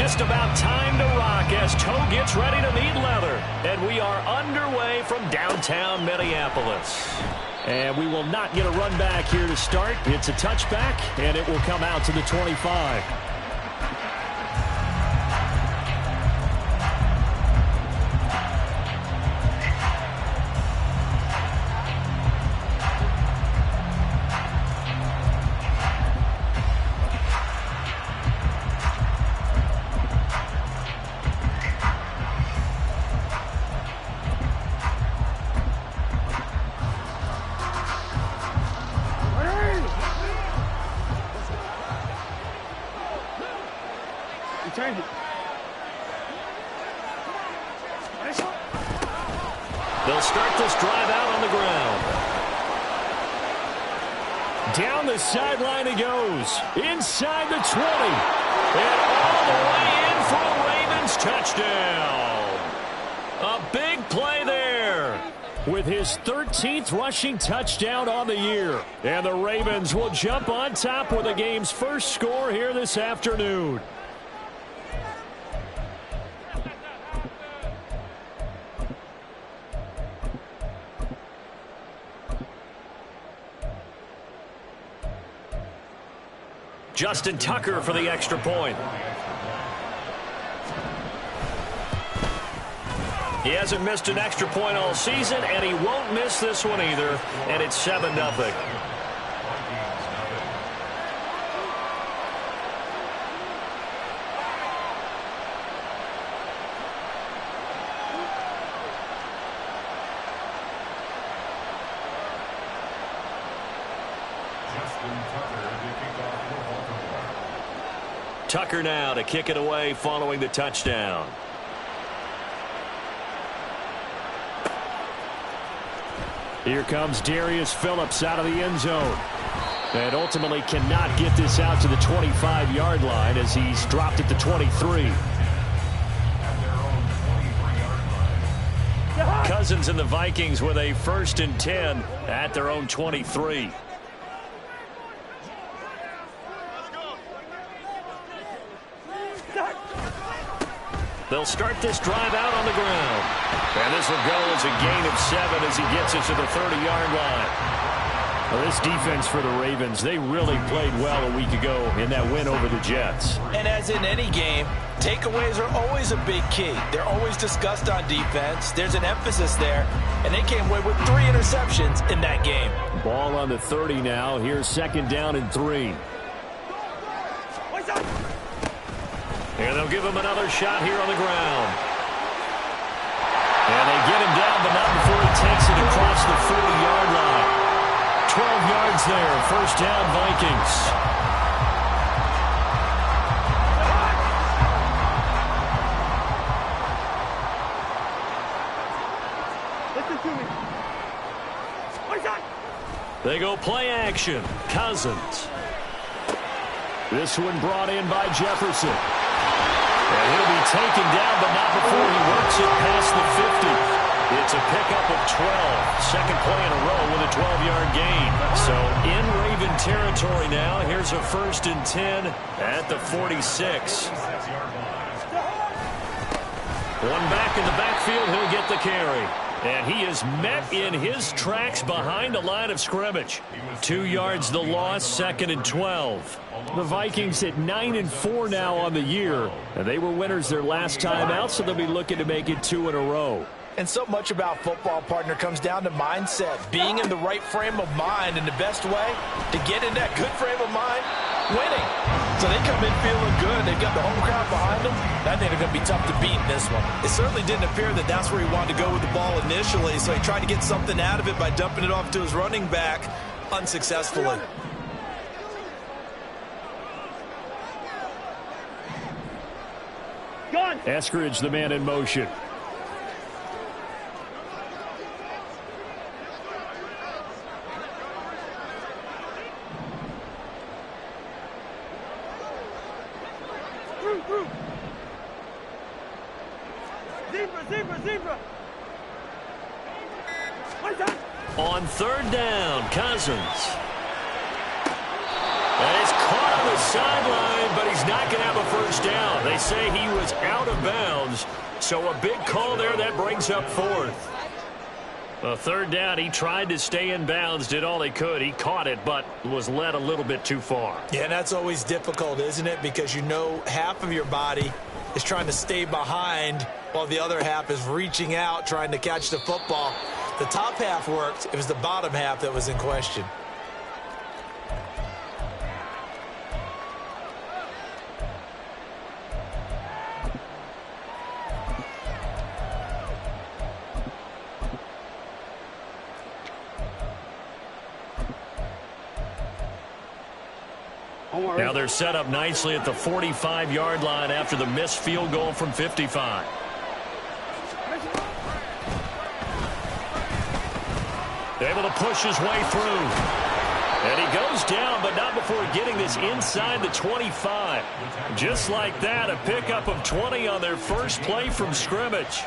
just about time to rock as Toe gets ready to meet leather. And we are underway from downtown Minneapolis. And we will not get a run back here to start. It's a touchback, and it will come out to the 25. They'll start this drive out on the ground. Down the sideline he goes. Inside the 20. And all the way in for a Ravens touchdown. A big play there. With his 13th rushing touchdown on the year. And the Ravens will jump on top with the game's first score here this afternoon. Justin Tucker for the extra point. He hasn't missed an extra point all season, and he won't miss this one either, and it's 7-0. Tucker now to kick it away following the touchdown. Here comes Darius Phillips out of the end zone. And ultimately cannot get this out to the 25-yard line as he's dropped at the 23. Cousins and the Vikings with a 1st and 10 at their own 23. They'll start this drive out on the ground. And this will go as a gain of 7 as he gets it to the 30-yard line. Well, this defense for the Ravens, they really played well a week ago in that win over the Jets. And as in any game, takeaways are always a big key. They're always discussed on defense. There's an emphasis there. And they came away with 3 interceptions in that game. Ball on the 30 now. Here's 2nd down and 3. And they'll give him another shot here on the ground. And they get him down, but not before he takes it across the 40-yard line. 12 yards there. 1st down, Vikings. Listen to me. They go play action. Cousins. This one brought in by Jefferson. And he'll be taken down, but not before he works it past the 50. It's a pickup of 12. Second play in a row with a 12-yard gain. So in Raven territory now. Here's a 1st and 10 at the 46. One back in the backfield. He'll get the carry. And he is met in his tracks behind the line of scrimmage. 2 yards the loss, 2nd and 12. The Vikings at 9-4 now on the year. And they were winners their last time out, so they'll be looking to make it 2 in a row. And so much about football, partner, comes down to mindset. Being in the right frame of mind, and the best way to get in that good frame of mind, winning. So they come in feeling good. They've got the home crowd behind them. I think they're going to be tough to beat in this one. It certainly didn't appear that that's where he wanted to go with the ball initially, so he tried to get something out of it by dumping it off to his running back unsuccessfully. Eskridge, the man in motion. Zebra. On 3rd down, Cousins. And he's caught on the sideline, but he's not going to have a first down. They say he was out of bounds, so a big call there. That brings up fourth. A third down, he tried to stay in bounds, did all he could. He caught it, but was led a little bit too far. Yeah, and that's always difficult, isn't it? Because you know half of your body is trying to stay behind while the other half is reaching out, trying to catch the football. The top half worked. It was the bottom half that was in question. Now they're set up nicely at the 45-yard line after the missed field goal from 55. Able to push his way through. And he goes down, but not before getting this inside the 25. Just like that, a pickup of 20 on their first play from scrimmage.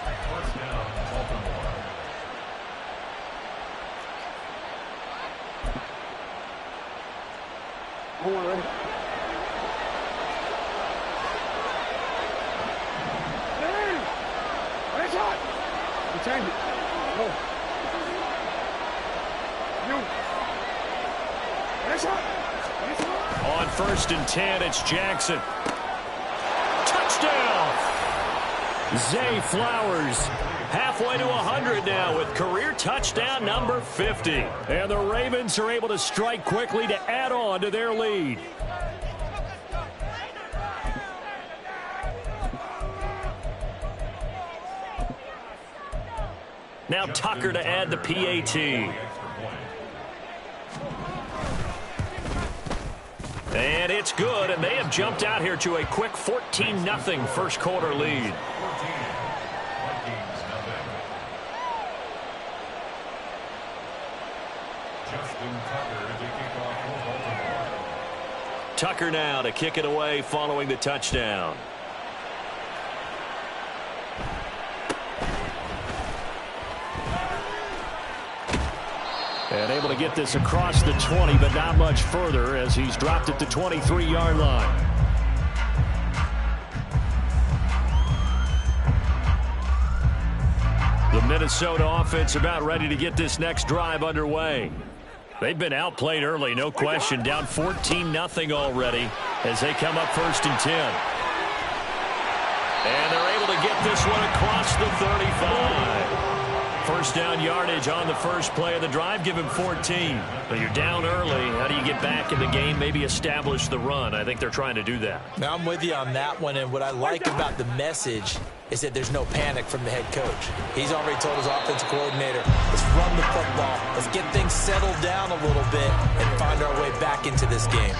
On 1st and 10, it's Jackson. Touchdown! Zay Flowers halfway to 100 now with career touchdown number 50. And the Ravens are able to strike quickly to add on to their lead. Now Tucker to add the PAT. And it's good, and they have jumped out here to a quick 14-0 first quarter lead. Tucker now to kick it away following the touchdown. And able to get this across the 20, but not much further as he's dropped it to 23-yard line. The Minnesota offense about ready to get this next drive underway. They've been outplayed early, no question. Down 14-0 already as they come up 1st and 10. And they're able to get this one across the 35. First down yardage on the first play of the drive. Give him 14. But you're down early. How do you get back in the game? Maybe establish the run. I think they're trying to do that. Now, I'm with you on that one. And what I like about the message is that there's no panic from the head coach. He's already told his offensive coordinator, let's run the football. Let's get things settled down a little bit and find our way back into this game.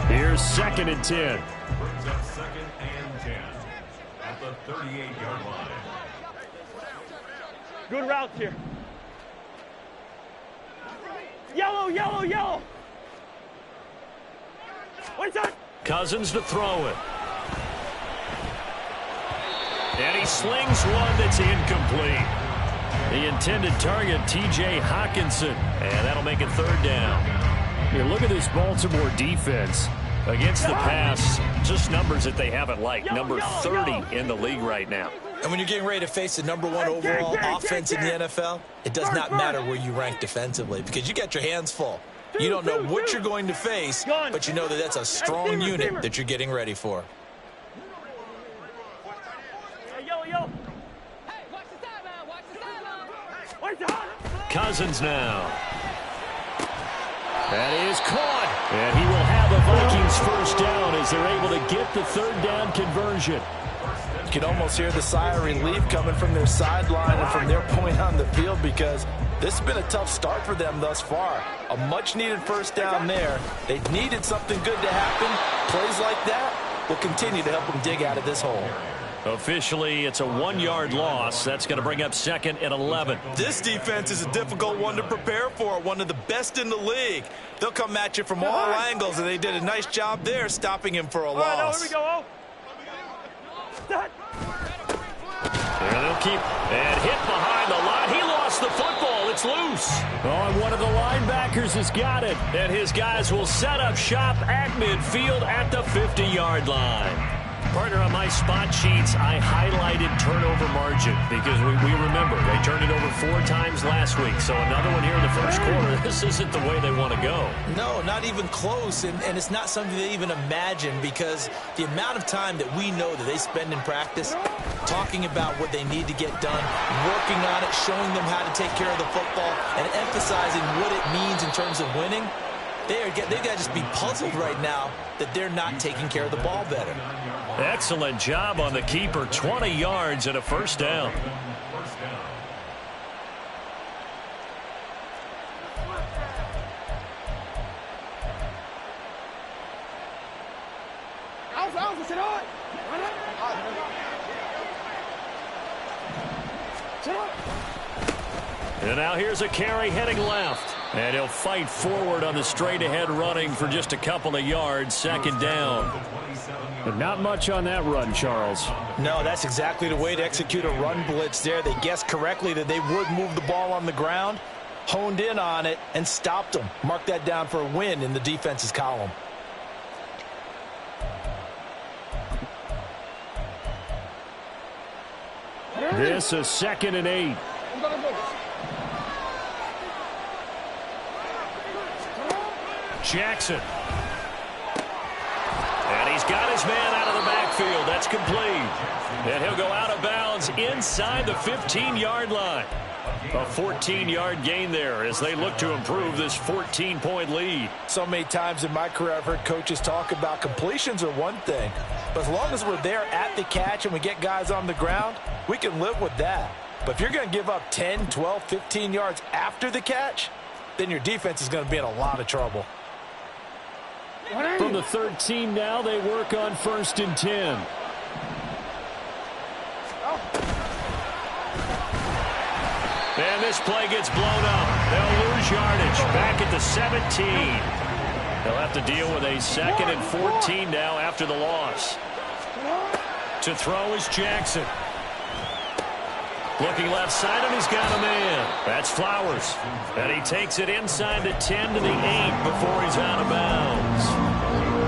Here's 2nd and 10. Brings up 2nd and 10 at the 38-yard line. Good routes here. Yellow, yellow, yellow. Wait, son. Cousins to throw it. And he slings one that's incomplete. The intended target, T.J. Hawkinson. And that'll make it 3rd down. Here, look at this Baltimore defense against the pass. Just numbers that they haven't liked. Number 30 in the league right now. And when you're getting ready to face the #1 overall offense in the NFL, it does not matter where you rank defensively because you got your hands full. You don't know what you're going to face, but you know that that's a strong unit that you're getting ready for. Cousins now. That is caught. And he will have a Vikings first down as they're able to get the 3rd down conversion. You can almost hear the sigh of relief coming from their sideline and from their point on the field because this has been a tough start for them thus far. A much-needed first down there. They needed something good to happen. Plays like that will continue to help them dig out of this hole. Officially, it's a 1-yard loss. That's going to bring up 2nd and 11. This defense is a difficult one to prepare for, one of the best in the league. They'll come at you from all angles, and they did a nice job there stopping him for a loss. All right, here we go. And they'll keep and hit behind the line. He lost the football. It's It's loose. Oh, and one of the linebackers has got it. And his guys will set up shop at midfield at the 50-yard line. Partner, on my spot sheets, I highlighted turnover margin because we remember they turned it over 4 times last week. So another one here in the first quarter. This isn't the way they want to go. No, not even close, and it's not something they even imagine because the amount of time that we know that they spend in practice talking about what they need to get done, working on it, showing them how to take care of the football, and emphasizing what it means in terms of winning. They've got to just be puzzled right now that they're not taking care of the ball better. Excellent job on the keeper. 20 yards and a first down. And now here's a carry heading left. And he'll fight forward on the straight-ahead running for just a couple of yards. Second down. But not much on that run, Charles. No, that's exactly the way to execute a run blitz there. They guessed correctly that they would move the ball on the ground, honed in on it, and stopped them. Mark that down for a win in the defense's column. This is 2nd and 8. Jackson. And he's got his man out of the backfield. That's complete. And he'll go out of bounds inside the 15-yard line. A 14-yard gain there as they look to improve this 14-point lead. So many times in my career I've heard coaches talk about completions are one thing, but as long as we're there at the catch and we get guys on the ground, we can live with that. But if you're going to give up 10, 12, 15 yards after the catch, then your defense is going to be in a lot of trouble. From the 13 now, they work on 1st and 10. And this play gets blown up. They'll lose yardage. Back at the 17. They'll have to deal with a 2nd and 14 now after the loss. To throw is Jackson. Looking left side, and he's got a man. That's Flowers. And he takes it inside the 10 to the 8 before he's out of bounds.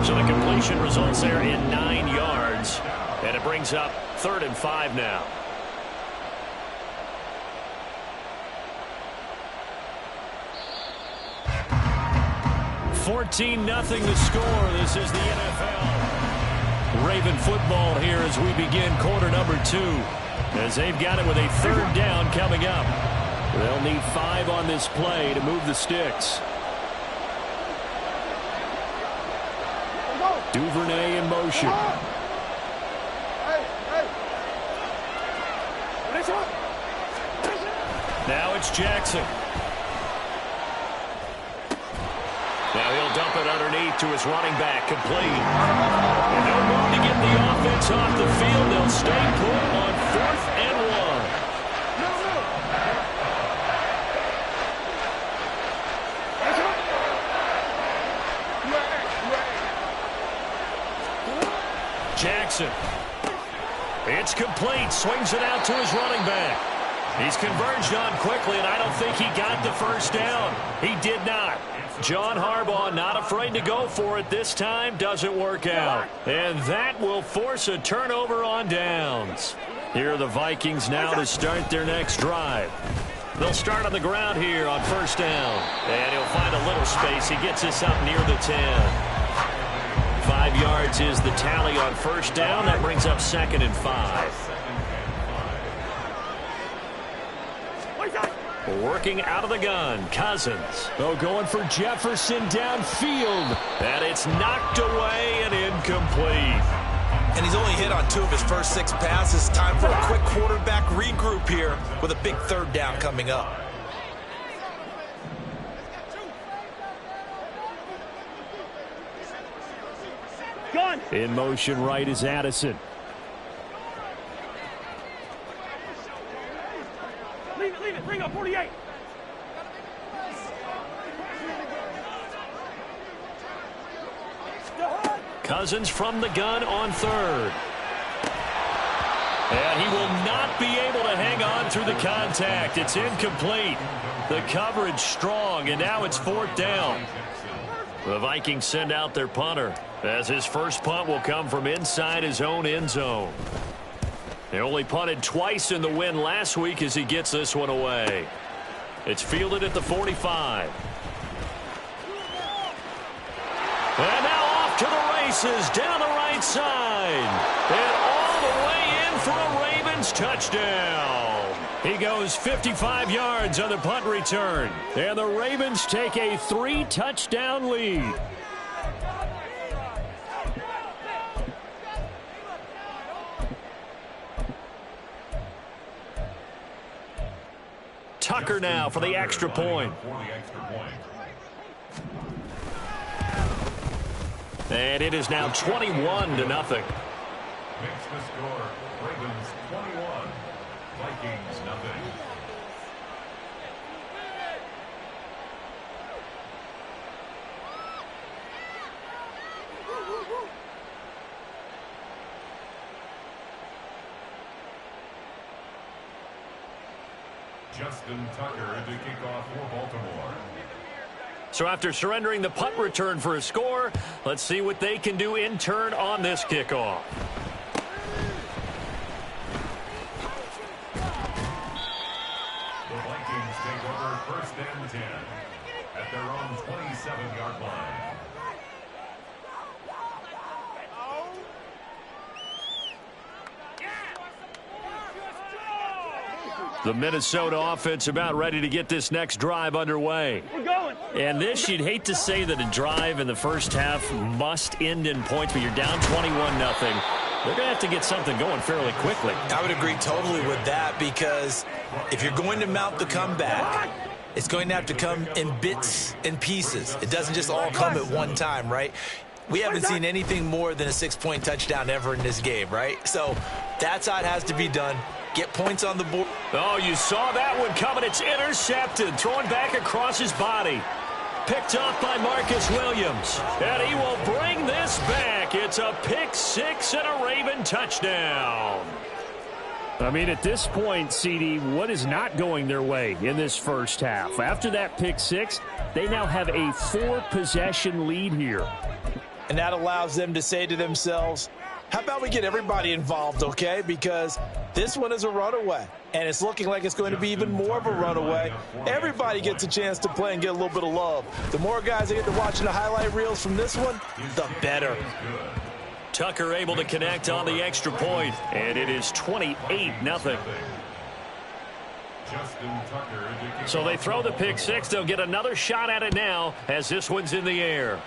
So the completion results there in 9 yards. And it brings up 3rd and 5 now. $14-0 the score. This is the NFL. Raven football here as we begin quarter number 2. As they've got it with a 3rd down coming up. They'll need 5 on this play to move the sticks. Duvernay in motion. Now it's Jackson. Now he'll dump it underneath to his running back, complete. And no move to get the offense off the field. They'll stay put on 4th and 1. Jackson. It's complete. Swings it out to his running back. He's converged on quickly, and I don't think he got the first down. He did not. John Harbaugh not afraid to go for it this time. Doesn't work out. And that will force a turnover on downs. Here are the Vikings now to start their next drive. They'll start on the ground here on 1st down. And he'll find a little space. He gets this up near the 10. 5 yards is the tally on 1st down. That brings up 2nd and 5. Working out of the gun, Cousins. Oh, going for Jefferson downfield. And it's knocked away and incomplete. And he's only hit on 2 of his first 6 passes. Time for a quick quarterback regroup here with a big 3rd down coming up. Gone. In motion right is Addison. Leave it. Bring up 48. Cousins from the gun on 3rd. And he will not be able to hang on through the contact. It's incomplete. The coverage strong, and now it's 4th down. The Vikings send out their punter, as his first punt will come from inside his own end zone. They only punted twice in the win last week as he gets this one away. It's fielded at the 45. And now off to the races down the right side. And all the way in for a Ravens touchdown. He goes 55 yards on the punt return. And the Ravens take a 3-touchdown lead. Tucker now for the extra point. And it is now 21-0. Makes the score Ravens 21, Vikings nothing. Justin Tucker to kick off for Baltimore. So after surrendering the punt return for a score, let's see what they can do in turn on this kickoff. The Vikings take over 1st and 10 at their own 27-yard line. The Minnesota offense about ready to get this next drive underway. We're going. And this, you'd hate to say that a drive in the first half must end in points, but you're down 21-0. They're going to have to get something going fairly quickly. I would agree totally with that, because if you're going to mount the comeback, it's going to have to come in bits and pieces. It doesn't just all come at one time, right? We haven't seen anything more than a 6-point touchdown ever in this game, right? So that's how it has to be done. Get points on the board. Oh, you saw that one coming. It's intercepted. Thrown back across his body. Picked off by Marcus Williams. And he will bring this back. It's a pick six and a Raven touchdown. I mean, at this point, CD, what is not going their way in this first half? After that pick six, they now have a 4-possession lead here. And that allows them to say to themselves, how about we get everybody involved, okay? Because this one is a runaway, and it's looking like it's going to be even more of a runaway. Everybody gets a chance to play and get a little bit of love. The more guys that get to watching the highlight reels from this one, the better. Tucker able to connect on the extra point, and it is 28-0. So they throw the pick six. They'll get another shot at it now as this one's in the air.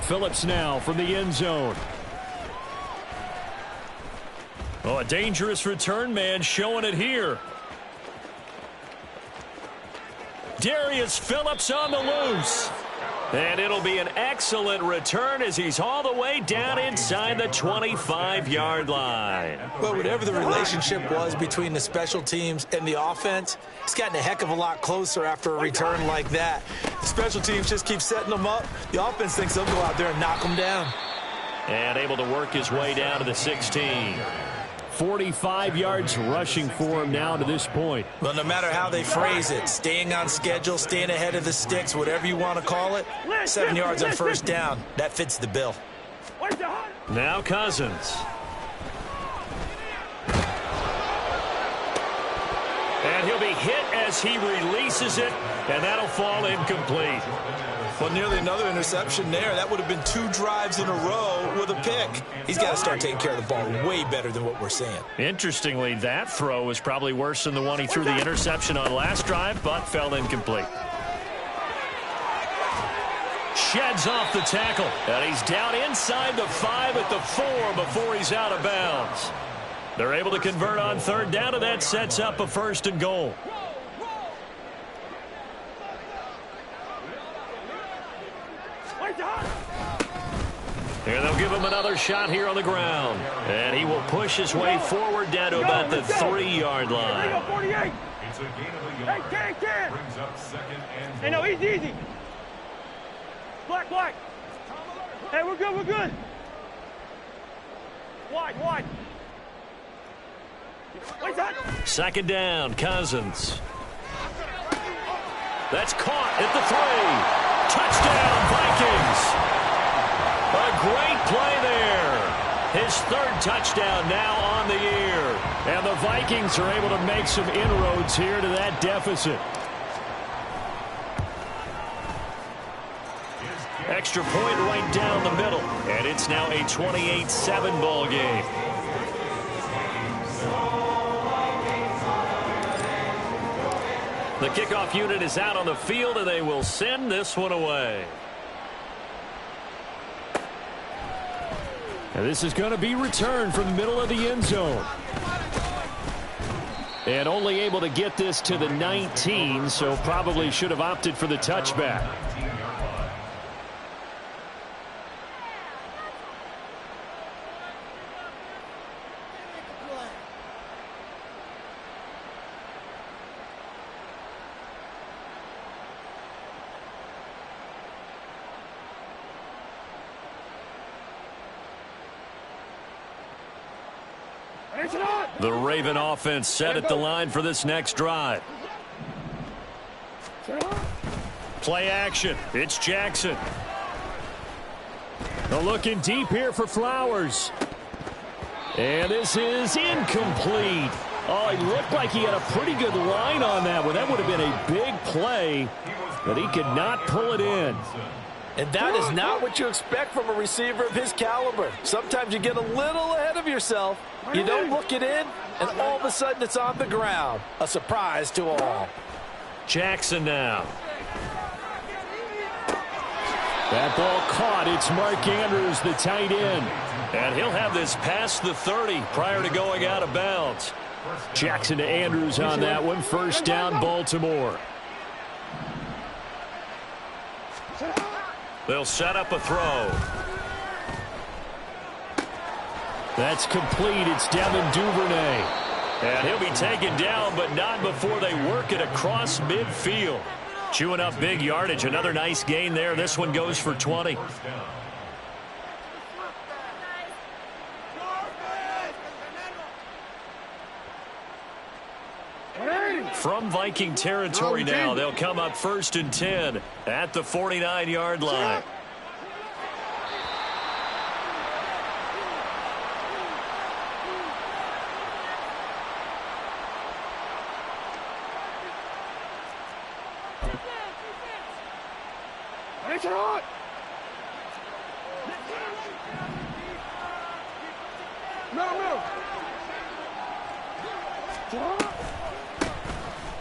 Phillips now from the end zone. Oh, a dangerous return man showing it here. Darius Phillips on the loose. And it'll be an excellent return as he's all the way down inside the 25-yard line. Well, whatever the relationship was between the special teams and the offense, it's gotten a heck of a lot closer after a return like that. The special teams just keep setting them up. The offense thinks they'll go out there and knock them down. And able to work his way down to the 16. 45 yards rushing for him now to this point. Well, no matter how they phrase it, staying on schedule, staying ahead of the sticks, whatever you want to call it, 7 yards on first down, that fits the bill. Now Cousins. And he'll be hit as he releases it, and that'll fall incomplete. Well, nearly another interception there. That would have been 2 drives in a row with a pick. He's got to start taking care of the ball way better than what we're seeing. Interestingly, that throw was probably worse than the one he threw the interception on last drive, but fell incomplete. Sheds off the tackle, and he's down inside the 5 at the 4 before he's out of bounds. They're able to convert on third down, and that sets up a 1st and goal. And they'll give him another shot here on the ground. And he will push his way forward down to about the 3-yard line. It's a gain of a yard. Hey, Brings up 2nd and Hey, no, easy. Black. Hey, we're good. Wide. Second down, Cousins. That's caught at the 3. Touchdown, Vikings. A great play there. His 3rd touchdown now on the year. And the Vikings are able to make some inroads here to that deficit. Extra point right down the middle. And it's now a 28-7 ball game. The kickoff unit is out on the field, and they will send this one away. And this is going to be returned from the middle of the end zone. And only able to get this to the 19, so probably should have opted for the touchback. The Raven offense set at the line for this next drive. Play action. It's Jackson. They're looking deep here for Flowers. And this is incomplete. Oh, he looked like he had a pretty good line on that one. That would have been a big play, but he could not pull it in. And that is not what you expect from a receiver of his caliber. Sometimes you get a little ahead of yourself. You don't look it in, and all of a sudden it's on the ground. A surprise to all. Jackson now. That ball caught. It's Mark Andrews, the tight end. And he'll have this past the 30 prior to going out of bounds. Jackson to Andrews on that one. First down, Baltimore. They'll set up a throw. That's complete. It's Devin Duvernay. And he'll be taken down, but not before they work it across midfield. Chewing up big yardage. Another nice gain there. This one goes for 20. From Viking territory now, they'll come up 1st and 10 at the 49-yard line.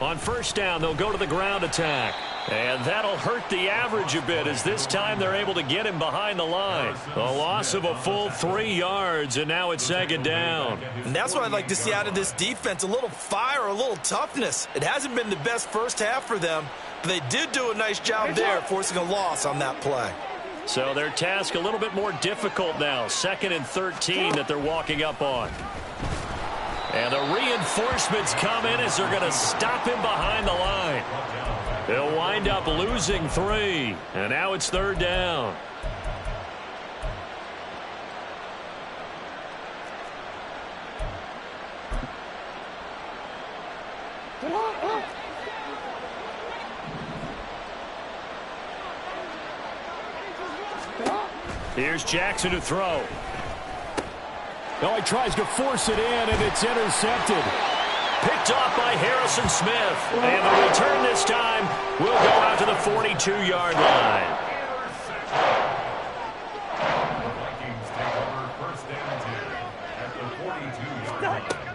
On first down, they'll go to the ground attack. And that'll hurt the average a bit as this time they're able to get him behind the line. A loss of a full 3 yards, and now it's 2nd down. And that's what I'd like to see out of this defense, a little fire, a little toughness. It hasn't been the best first half for them, but they did do a nice job there forcing a loss on that play. So their task a little bit more difficult now. 2nd and 13 that they're walking up on. And the reinforcements come in as they're going to stop him behind the line. They'll wind up losing 3. And now it's 3rd down. Here's Jackson to throw. Oh, he tries to force it in, and it's intercepted. Picked off by Harrison Smith. And the return this time will go out to the 42-yard line.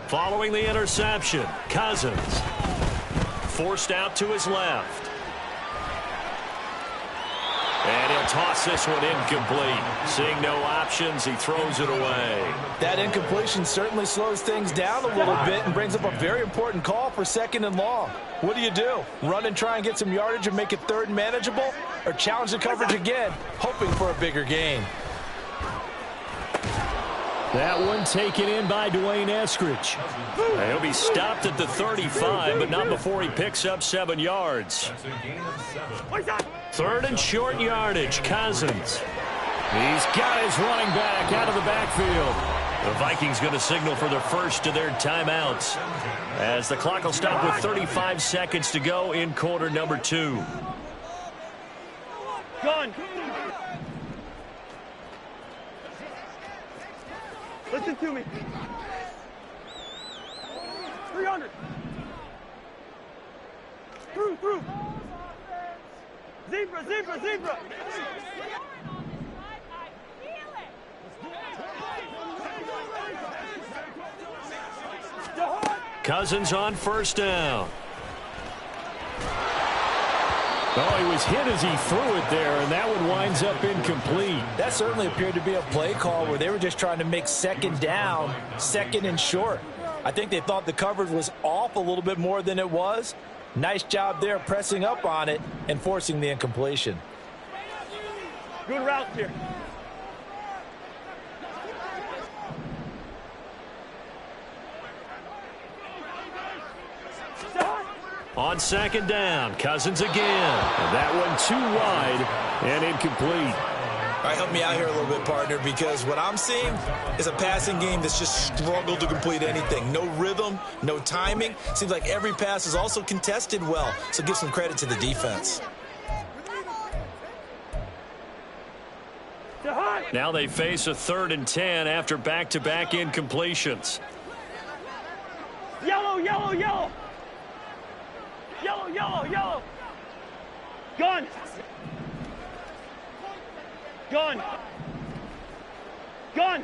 Following the interception, Cousins forced out to his left. And he'll toss this one incomplete. Seeing no options, he throws it away. That incompletion certainly slows things down a little bit and brings up a very important call for 2nd and long. What do? Run and try and get some yardage and make it 3rd and manageable? Or challenge the coverage again, hoping for a bigger gain? That one taken in by Dwayne Eskridge. He'll be stopped at the 35, but not before he picks up 7 yards. 3rd and short yardage, Cousins. He's got his running back out of the backfield. The Vikings going to signal for their first of their timeouts as the clock will stop with 35 seconds to go in quarter number 2. Gun. Listen to me. 300. Through. Zebra. Cousins on first down. Oh, he was hit as he threw it there, and that one winds up incomplete. That certainly appeared to be a play call where they were just trying to make second down, second and short. I think they thought the coverage was off a little bit more than it was. Nice job there pressing up on it and forcing the incompletion. Good route here. On second down, Cousins again. And that one too wide and incomplete. All right, help me out here a little bit, partner, because what I'm seeing is a passing game that's just struggled to complete anything. No rhythm, no timing. Seems like every pass is also contested well, so give some credit to the defense. Now they face a 3rd and 10 after back-to-back incompletions. Yellow. Gun.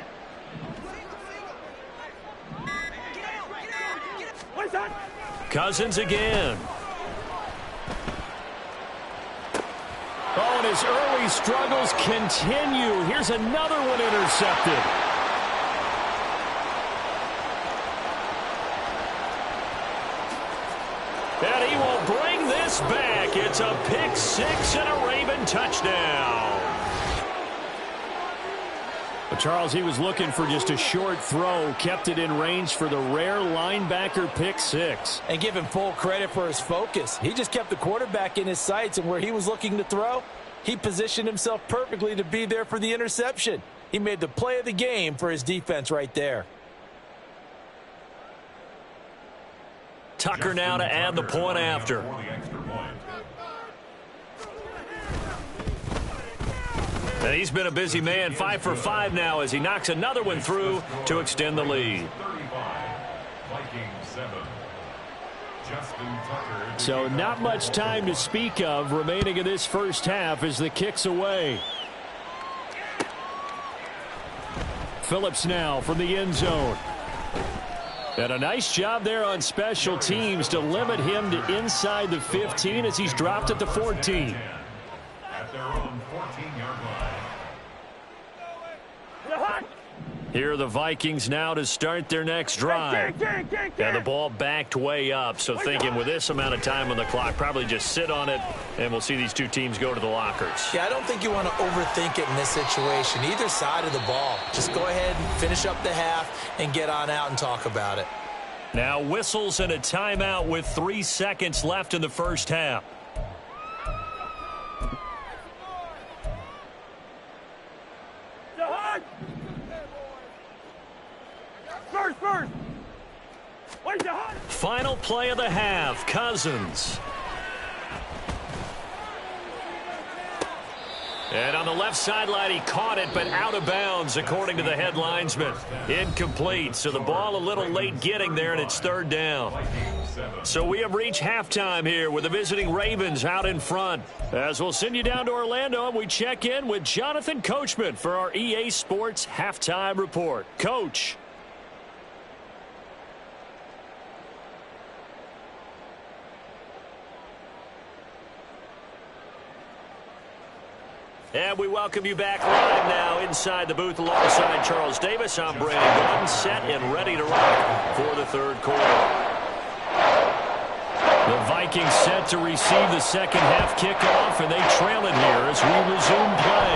What is that? Cousins again. Oh, and his early struggles continue. Here's another one intercepted. And he will bring this back. It's a pick 6 and a Raven touchdown. But Charles, he was looking for just a short throw, kept it in range for the rare linebacker pick 6. And give him full credit for his focus. He just kept the quarterback in his sights, and where he was looking to throw, he positioned himself perfectly to be there for the interception. He made the play of the game for his defense right there. Tucker now to add the point after. And he's been a busy man, 5 for 5 now as he knocks another one through to extend the lead. So not much time to speak of remaining in this first half as the kick's away. Phillips now from the end zone. And a nice job there on special teams to limit him to inside the 15 as he's dropped at the 14. At their own 14-yard line. Here are the Vikings now to start their next drive. And the ball backed way up, so thinking with this amount of time on the clock, probably just sit on it, and we'll see these two teams go to the lockers. Yeah, I don't think you want to overthink it in this situation. Either side of the ball. Just go ahead and finish up the half and get on out and talk about it. Now whistles and a timeout with 3 seconds left in the first half. First. Final play of the half, Cousins. And on the left sideline, he caught it, but out of bounds, according to the head linesman. Incomplete, so the ball a little late getting there, and it's 3rd down. So we have reached halftime here with the visiting Ravens out in front. As we'll send you down to Orlando, and we check in with Jonathan Coachman for our EA Sports Halftime Report. Coach. And we welcome you back live now inside the booth alongside Charles Davis. I'm Brandon Gordon, set and ready to rock for the 3rd quarter. The Vikings set to receive the second half kickoff, and they trail it here as we resume play.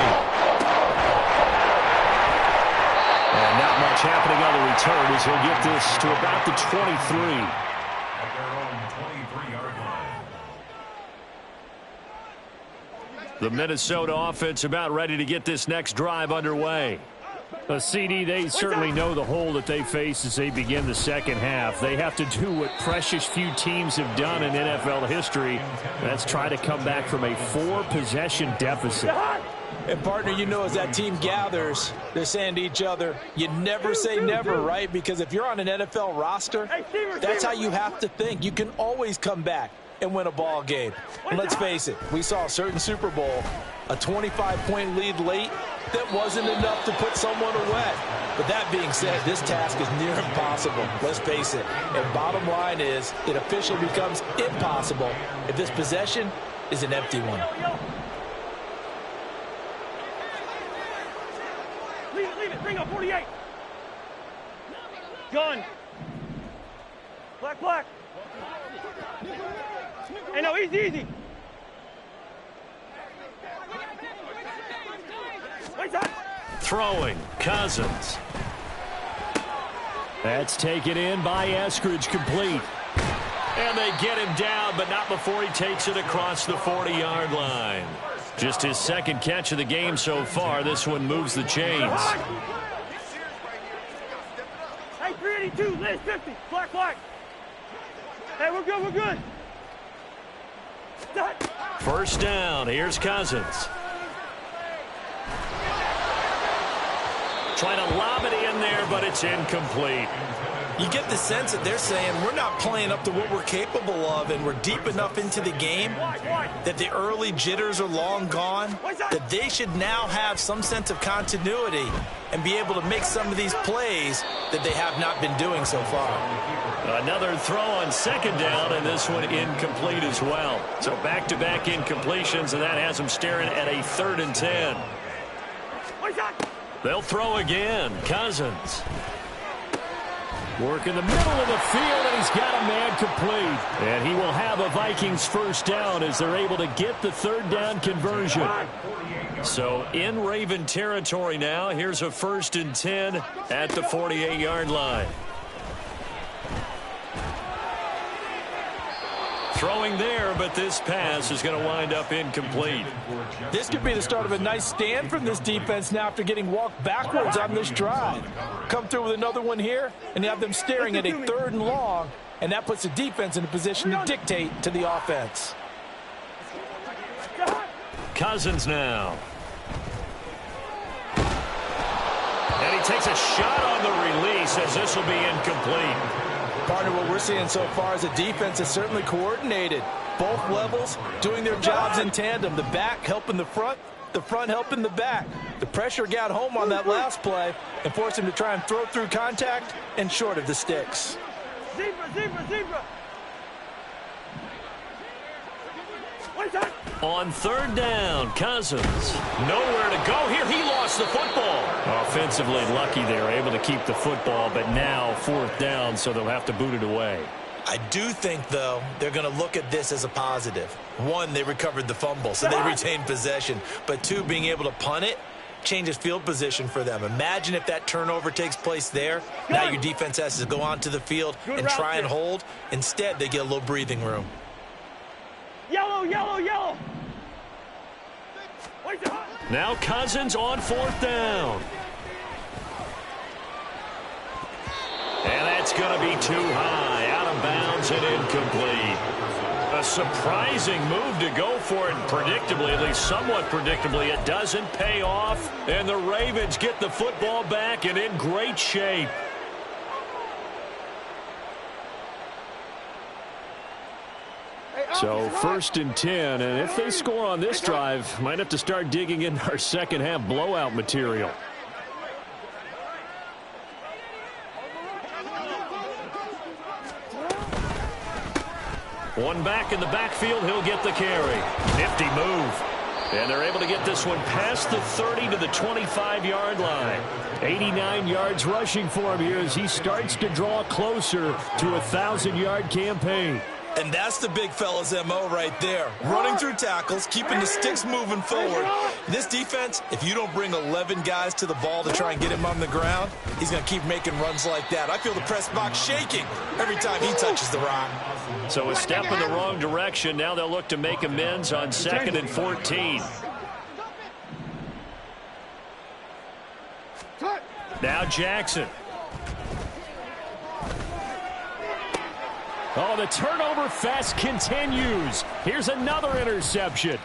And not much happening on the return as he'll get this to about the 23. At their own 23-yard line. The Minnesota offense about ready to get this next drive underway. CD, they certainly know the hole that they face as they begin the second half. They have to do what precious few teams have done in NFL history. That's try to come back from a 4-possession deficit. And, partner, you know, as that team gathers, they're saying to each other, you never say never, right? Because if you're on an NFL roster, that's how you have to think. You can always come back and win a ball game. And let's face it, we saw a certain Super Bowl, a 25-point lead late, that wasn't enough to put someone away. But that being said, this task is near impossible. Let's face it. And bottom line is, it officially becomes impossible if this possession is an empty one. Leave it. Bring up 48. Gun. Black. Hey, no, easy. Throwing, Cousins. That's taken in by Eskridge, complete. And they get him down, but not before he takes it across the 40-yard line. Just his second catch of the game so far. This one moves the chains. Hey, 382, Liz, 50, black. Hey, we're good. First down, here's Cousins. Trying to lob it in there, but it's incomplete. You get the sense that they're saying we're not playing up to what we're capable of, and we're deep enough into the game that the early jitters are long gone, that they should now have some sense of continuity and be able to make some of these plays that they have not been doing so far. Another throw on second down, and this one incomplete as well. So back-to-back incompletions, and that has them staring at a 3rd and 10. They'll throw again. Cousins. Work in the middle of the field, and he's got a man complete. And he will have a Vikings first down as they're able to get the 3rd down conversion. So in Raven territory now, here's a 1st and 10 at the 48-yard line. Throwing there, but this pass is going to wind up incomplete. This could be the start of a nice stand from this defense now after getting walked backwards on this drive. Come through with another one here, and you have them staring at a 3rd and long, and that puts the defense in a position to dictate to the offense. Cousins now. And he takes a shot on the release as this will be incomplete. Partner, what we're seeing so far is a defense is certainly coordinated. Both levels doing their jobs in tandem. The back helping the front helping the back. The pressure got home on that last play and forced him to try and throw through contact and short of the sticks. Zebra. On 3rd down, Cousins. Nowhere to go here. He lost the football. Offensively lucky they were able to keep the football, but now 4th down, so they'll have to boot it away. I do think, though, they're going to look at this as a positive. 1, they recovered the fumble, so they retained possession. But 2, being able to punt it changes field position for them. Imagine if that turnover takes place there. Now your defense has to go onto the field and try and hold. Instead, they get a little breathing room. Yellow. Now Cousins on 4th down. And that's going to be too high. Out of bounds and incomplete. A surprising move to go for it. Predictably, at least somewhat predictably, it doesn't pay off. And the Ravens get the football back and in great shape. So 1st and 10, and if they score on this drive, might have to start digging in our second half blowout material. One back in the backfield, he'll get the carry. Nifty move. And they're able to get this one past the 30 to the 25-yard line. 89 yards rushing for him here as he starts to draw closer to a 1,000-yard campaign. And that's the big fella's MO right there. Running through tackles, keeping the sticks moving forward. This defense, if you don't bring 11 guys to the ball to try and get him on the ground, he's going to keep making runs like that. I feel the press box shaking every time he touches the rock. So a step in the wrong direction. Now they'll look to make amends on 2nd and 14. Now Jackson. Oh, the turnover fest continues. Here's another interception.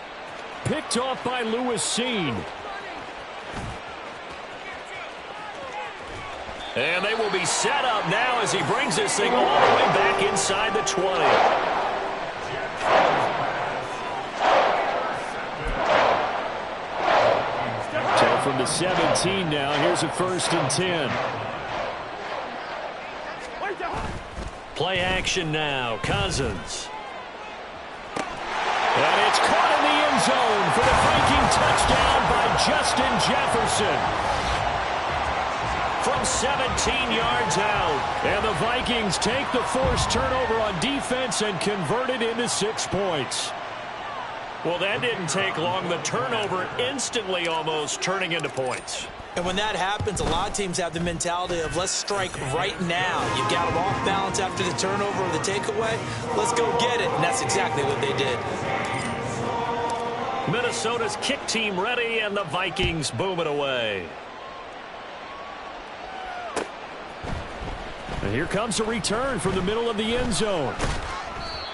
Picked off by Lewis Seen. And they will be set up now as he brings this thing all the way back inside the 20. So from the 17 now, here's a 1st and 10. Play action now. Cousins. And it's caught in the end zone for the Viking touchdown by Justin Jefferson. From 17 yards out. And the Vikings take the forced turnover on defense and convert it into 6 points. Well, that didn't take long. The turnover instantly almost turning into points. And when that happens, a lot of teams have the mentality of let's strike right now. You've got them off balance after the turnover or the takeaway. Let's go get it. And that's exactly what they did. Minnesota's kick team ready, and the Vikings boom it away. And here comes a return from the middle of the end zone.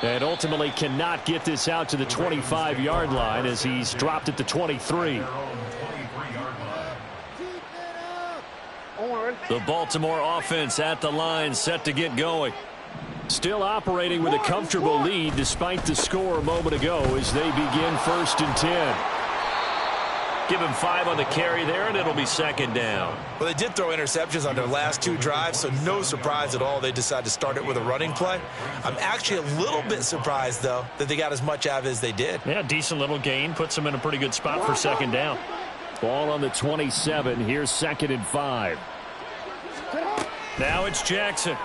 And ultimately cannot get this out to the 25-yard line as he's dropped at the 23. The Baltimore offense at the line, set to get going. Still operating with a comfortable lead despite the score a moment ago as they begin 1st and 10. Give him 5 on the carry there, and it'll be 2nd down. Well, they did throw interceptions on their last 2 drives, so no surprise at all they decided to start it with a running play. I'm actually a little bit surprised, though, that they got as much out of it as they did. Yeah, decent little gain. Puts them in a pretty good spot for 2nd down. Ball on the 27. Here's 2nd and 5. Now it's Jackson.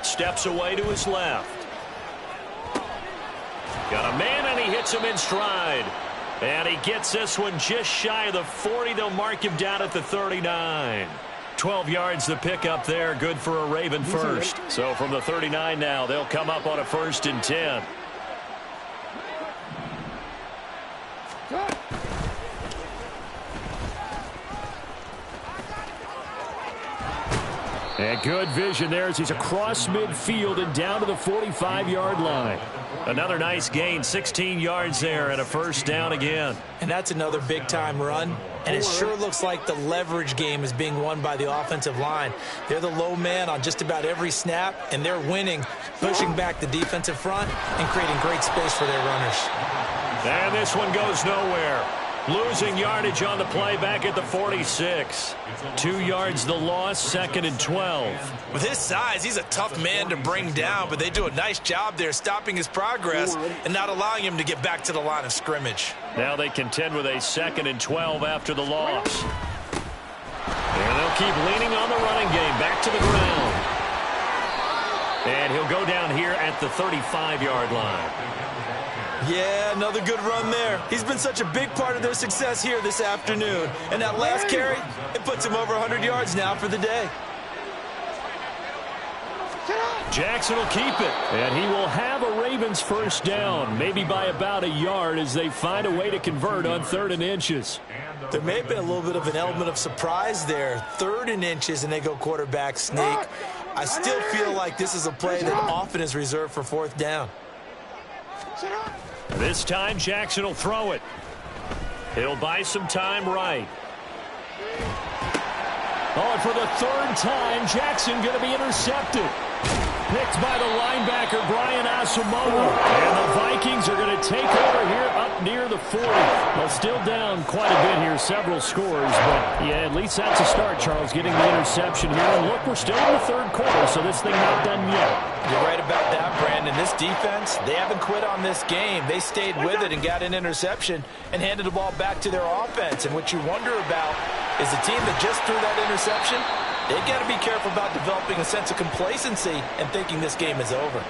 Steps away to his left. Got a man, and he hits him in stride. And he gets this one just shy of the 40. They'll mark him down at the 39. 12 yards the pickup there. Good for a Raven first. So from the 39 now, they'll come up on a 1st and 10. And good vision there as he's across midfield and down to the 45-yard line. Another nice gain, 16 yards there, and a 1st down again. And that's another big-time run. And it sure looks like the leverage game is being won by the offensive line. They're the low man on just about every snap, and they're winning, pushing back the defensive front and creating great space for their runners. And this one goes nowhere. Losing yardage on the play back at the 46. 2 yards the loss, 2nd and 12. With his size, he's a tough man to bring down, but they do a nice job there stopping his progress and not allowing him to get back to the line of scrimmage. Now they contend with a 2nd and 12 after the loss. And they'll keep leaning on the running game, back to the ground. And he'll go down here at the 35-yard line. Yeah, another good run there. He's been such a big part of their success here this afternoon. And that last carry, it puts him over 100 yards now for the day. Jackson will keep it. And he will have a Ravens 1st down, maybe by about a yard as they find a way to convert on 3rd and inches. There may have been a little bit of an element of surprise there. 3rd and inches, and they go quarterback sneak. I still feel like this is a play that often is reserved for 4th down. This time, Jackson will throw it. He'll buy some time right. Oh, and for the 3rd time, Jackson going to be intercepted. Picked by the linebacker, Brian Asamoah. And the Vikings are going to take over here up near the 40. Well, still down quite a bit here, several scores. But, yeah, at least that's a start, Charles, getting the interception here. And look, we're still in the 3rd quarter, so this thing not done yet. You're right about that, Brandon. This defense, they haven't quit on this game. They stayed with it and got an interception and handed the ball back to their offense. And what you wonder about is the team that just threw that interception, they've got to be careful about developing a sense of complacency and thinking this game is over.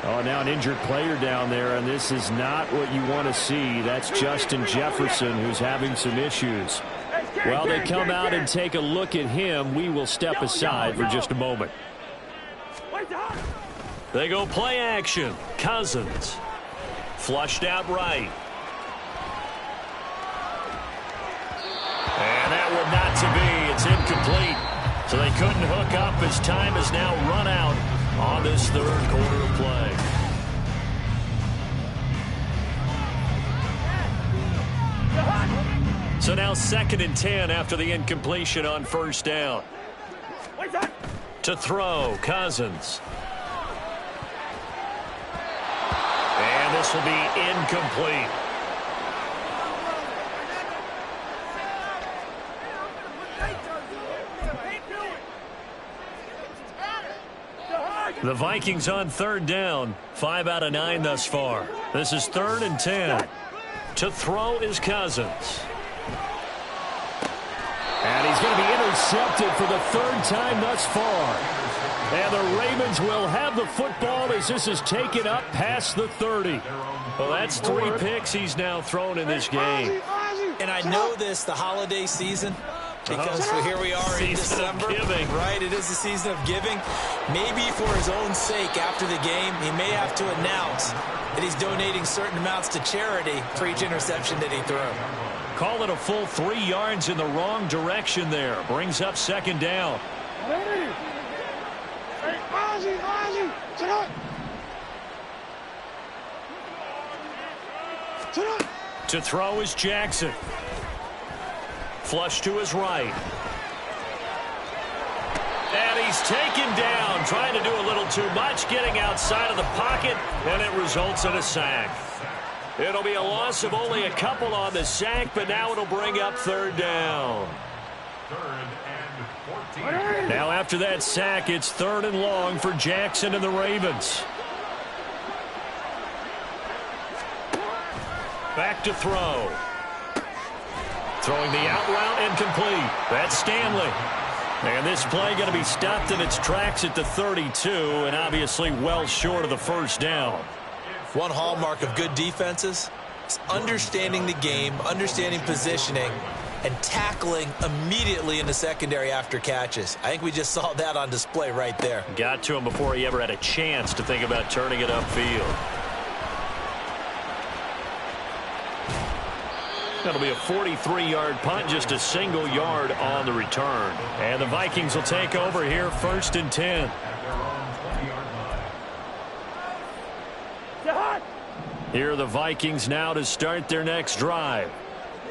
Oh, now an injured player down there, and this is not what you want to see. That's Justin Jefferson, who's having some issues. While they come out and take a look at him, we will step aside for just a moment. They go play action. Cousins. Flushed out right. It's incomplete. So they couldn't hook up as time has now run out on this third quarter of play. So now 2nd and 10 after the incompletion on first down. To throw, Cousins. And this will be incomplete. The Vikings on 3rd down. 5 out of 9 thus far. This is 3rd and 10. To throw is Cousins. And he's going to be intercepted for the 3rd time thus far. And the Ravens will have the football as this is taken up past the 30. Well, that's 3 picks he's now thrown in this game. And I know this, the holiday season, because here we are in December. Right, it is the season of giving. Maybe for his own sake after the game, he may have to announce that he's donating certain amounts to charity for each interception that he threw. Call it a full 3 yards in the wrong direction there. Brings up 2nd down. To throw is Jackson. Flush to his right. And he's taken down, trying to do a little too much, getting outside of the pocket, and it results in a sack. It'll be a loss of only a couple on the sack, but now it'll bring up 3rd down. 3rd and 14. Now after that sack, it's 3rd and long for Jackson and the Ravens. Back to throw. Throwing the out route incomplete. That's Stanley. And this play going to be stopped in its tracks at the 32, and obviously well short of the 1st down. One hallmark of good defenses is understanding the game, understanding positioning, and tackling immediately in the secondary after catches. I think we just saw that on display right there. Got to him before he ever had a chance to think about turning it upfield. That'll be a 43-yard punt, just a single yard on the return. And the Vikings will take over here, 1st and 10. Here are the Vikings now to start their next drive.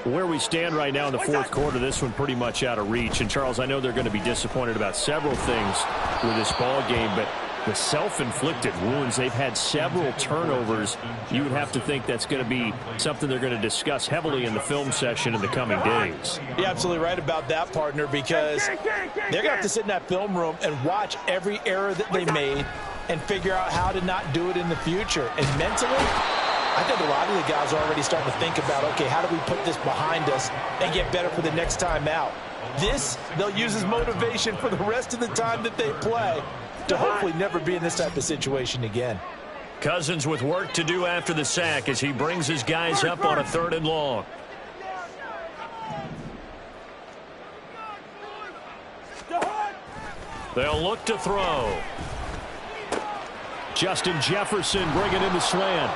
Where we stand right now in the 4th quarter, this one pretty much out of reach. And, Charles, I know they're going to be disappointed about several things with this ball game, but the self-inflicted wounds, they've had several turnovers. You would have to think that's going to be something they're going to discuss heavily in the film session in the coming days. You're absolutely right about that, partner, because they're going to have to sit in that film room and watch every error that they made and figure out how to not do it in the future. And mentally, I think a lot of the guys are already starting to think about, okay, how do we put this behind us and get better for the next time out? This, they'll use as motivation for the rest of the time that they play to hopefully never be in this type of situation again. Cousins with work to do after the sack as he brings his guys up on a 3rd and long. They'll look to throw. Justin Jefferson bringing in the slant.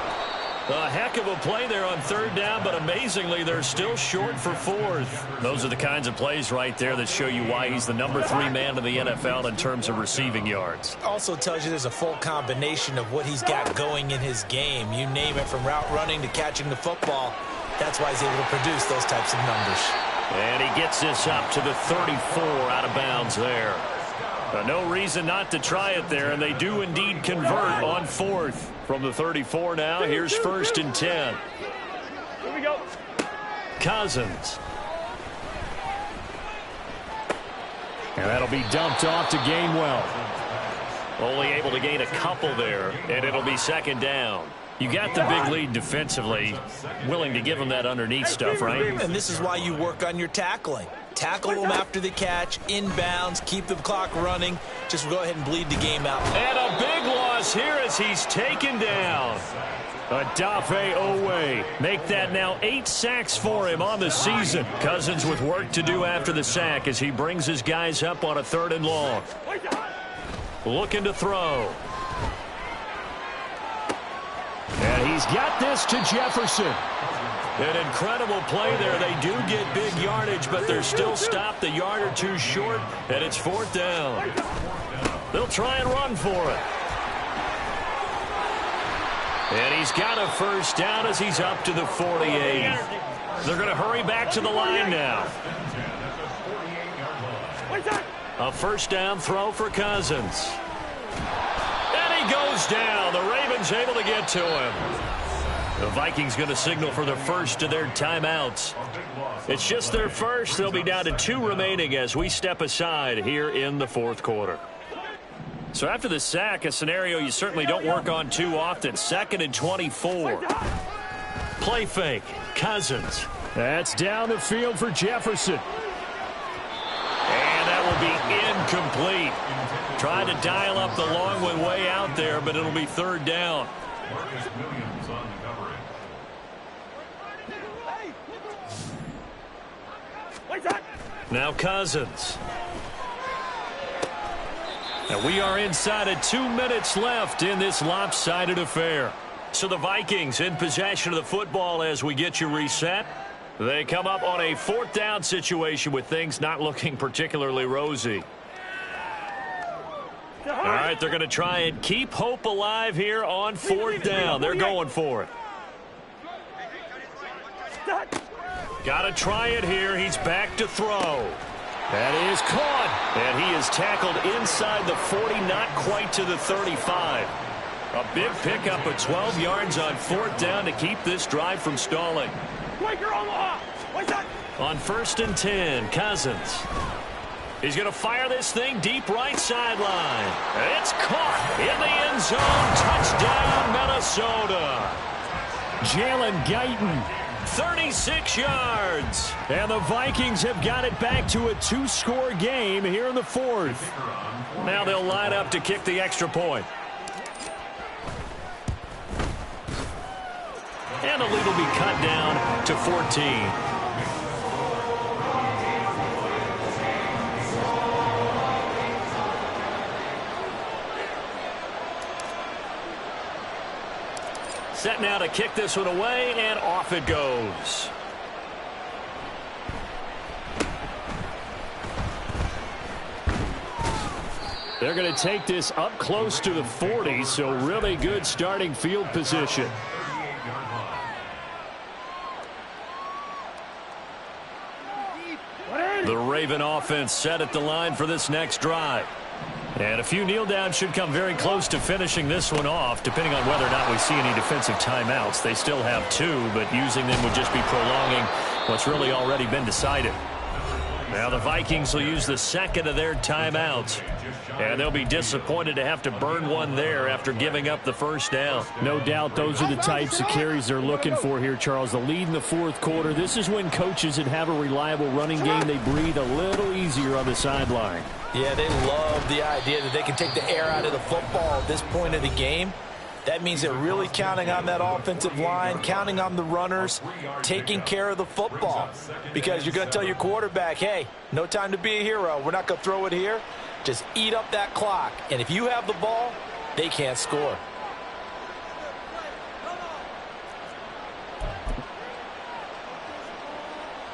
A heck of a play there on 3rd down, but amazingly, they're still short for 4th. Those are the kinds of plays right there that show you why he's the number 3 man in the NFL in terms of receiving yards. Also tells you there's a full combination of what he's got going in his game. You name it, from route running to catching the football. That's why he's able to produce those types of numbers. And he gets this up to the 34 out of bounds there. No reason not to try it there, and they do indeed convert on 4th. From the 34 now, here's 1st and 10. Here we go. Cousins. And that'll be dumped off to Gainwell. Only able to gain a couple there, and it'll be 2nd down. You got the big lead defensively, willing to give them that underneath stuff, right? And this is why you work on your tackling. Tackle them after the catch, inbounds, keep the clock running. Just go ahead and bleed the game out. And a big loss here as he's taken down. Odafe Owe. Make that now 8 sacks for him on the season. Cousins with work to do after the sack as he brings his guys up on a 3rd and long. Looking to throw. And he's got this to Jefferson. An incredible play there. They do get big yardage, but they're still stopped a yard or two short, and it's 4th down. They'll try and run for it. And he's got a first down as he's up to the 48. They're going to hurry back to the line now. A first down throw for Cousins. And he goes down. The Ravens able to get to him. The Vikings going to signal for the first of their timeouts. It's just their first. They'll be down to 2 remaining as we step aside here in the 4th quarter. So after the sack, a scenario you certainly don't work on too often. 2nd and 24. Play fake. Cousins. That's down the field for Jefferson. And that will be incomplete. Trying to dial up the long one way out there, but it'll be 3rd down. Marcus Williams on the coverage. Now Cousins. And we are inside of 2 minutes left in this lopsided affair. So the Vikings in possession of the football as we get you reset. They come up on a 4th down situation with things not looking particularly rosy. All right, they're going to try and keep hope alive here on 4th down. They're going for it. Got to try it here. He's back to throw. That is caught. And he is tackled inside the 40, not quite to the 35. A big pickup of 12 yards on 4th down to keep this drive from stalling. On 1st and 10, Cousins. He's going to fire this thing deep right sideline. It's caught in the end zone. Touchdown, Minnesota. Jalen Guyton. 36 yards. And the Vikings have got it back to a 2-score game here in the 4th. Now they'll line up to kick the extra point. And the lead will be cut down to 14. Set now to kick this one away, and off it goes. They're going to take this up close to the 40, so really good starting field position. The Raven offense set at the line for this next drive. And a few kneel downs should come very close to finishing this one off, depending on whether or not we see any defensive timeouts. They still have 2, but using them would just be prolonging what's really already been decided. Now the Vikings will use the 2nd of their timeouts. And they'll be disappointed to have to burn one there after giving up the first down. No doubt those are the types of carries they're looking for here, Charles. The lead in the 4th quarter. This is when coaches that have a reliable running game, they breathe a little easier on the sideline. Yeah, they love the idea that they can take the air out of the football at this point of the game. That means they're really counting on that offensive line, counting on the runners, taking care of the football. Because you're going to tell your quarterback, hey, no time to be a hero. We're not going to throw it here. Just eat up that clock. And if you have the ball, they can't score.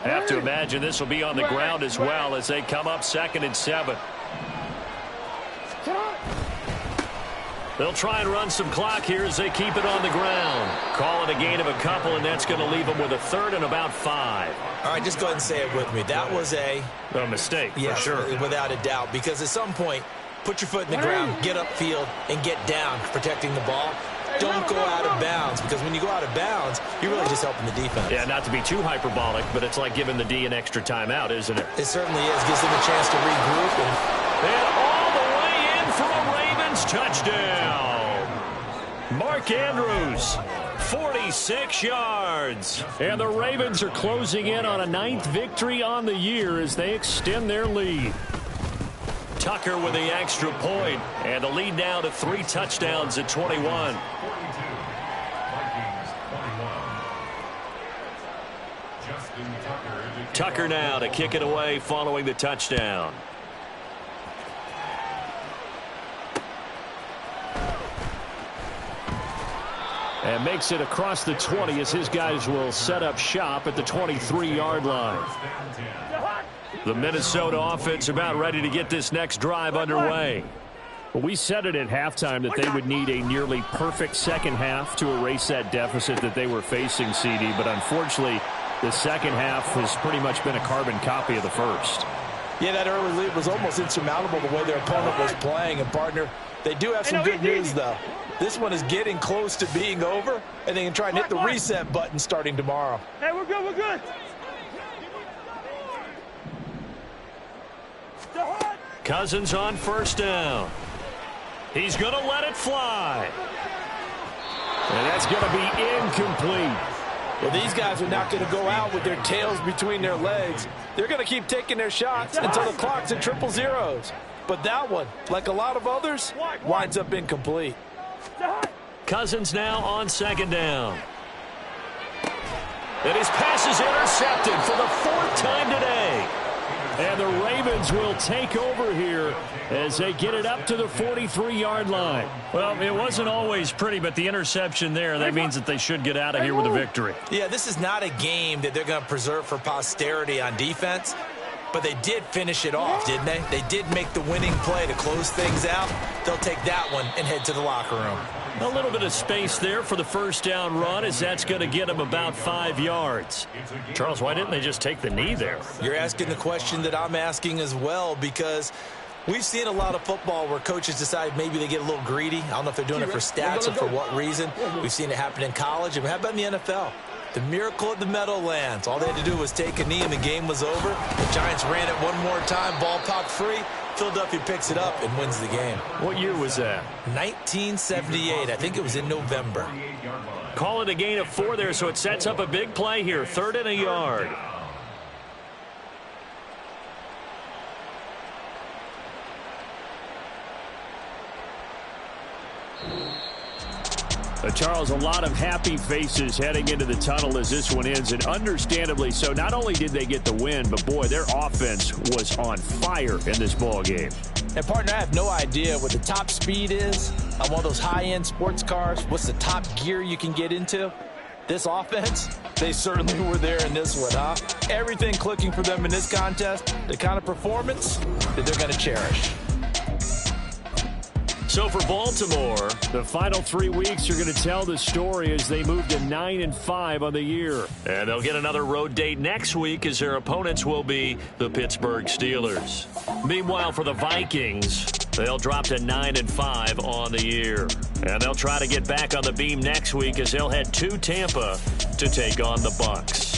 I have to imagine this will be on the ground as well as they come up 2nd and 7. They'll try and run some clock here as they keep it on the ground. Call it a gain of a couple, and that's going to leave them with a 3rd and about 5. All right, just go ahead and say it with me. That was a mistake, yes, for sure. Without a doubt, because at some point, put your foot in the ground, get upfield, and get down protecting the ball. Don't go out of bounds, because when you go out of bounds, you're really just helping the defense. Yeah, not to be too hyperbolic, but it's like giving the D an extra timeout, isn't it? It certainly is. Gives them a chance to regroup. And all the way in for a Ravens touchdown. Mark Andrews, 46 yards. And the Ravens are closing in on a 9th victory on the year as they extend their lead. Tucker with the extra point, and the lead now to 3 touchdowns at 21. Tucker now to kick it away following the touchdown. And makes it across the 20 as his guys will set up shop at the 23-yard line. The Minnesota offense about ready to get this next drive underway. Well, we said it at halftime that they would need a nearly perfect second half to erase that deficit that they were facing, CD. But unfortunately, the second half has pretty much been a carbon copy of the first. Yeah, that early lead was almost insurmountable the way their opponent was playing. And, partner, they do have some good news, though. This one is getting close to being over, and they can try and hit the reset button starting tomorrow. Hey, we're good, we're good. Cousins on first down. He's going to let it fly. And that's going to be incomplete. Well, these guys are not going to go out with their tails between their legs. They're going to keep taking their shots until the clock's at triple zeros. But that one, like a lot of others, winds up incomplete. Cousins now on second down. And his pass is intercepted for the fourth time today. And the Ravens will take over here as they get it up to the 43-yard line. Well, it wasn't always pretty, but the interception there, that means that they should get out of here with a victory. Yeah, this is not a game that they're going to preserve for posterity on defense, but they did finish it off, didn't they? They did make the winning play to close things out. They'll take that one and head to the locker room. A little bit of space there for the first down run as that's going to get them about 5 yards. Charles, why didn't they just take the knee there? You're asking the question that I'm asking as well, because we've seen a lot of football where coaches decide maybe they get a little greedy. I don't know if they're doing it for stats or for what reason. We've seen it happen in college. And how about in the NFL? The miracle of the Meadowlands. All they had to do was take a knee and the game was over. The Giants ran it one more time. Ball popped free. Philadelphia picks it up and wins the game. What year was that? 1978. I think it was in November. Call it a gain of 4 there, so it sets up a big play here. 3rd and a yard. Charles, a lot of happy faces heading into the tunnel as this one ends, and understandably so. Not only did they get the win, but boy, their offense was on fire in this ball game. And partner, I have no idea what the top speed is on one of those high-end sports cars. What's the top gear you can get into? This offense, they certainly were there in this one, huh? Everything clicking for them in this contest, the kind of performance that they're going to cherish. So for Baltimore, the final 3 weeks are going to tell the story as they move to 9-5 on the year. And they'll get another road date next week as their opponents will be the Pittsburgh Steelers. Meanwhile, for the Vikings, they'll drop to 9-5 on the year. And they'll try to get back on the beam next week as they'll head to Tampa to take on the Bucs.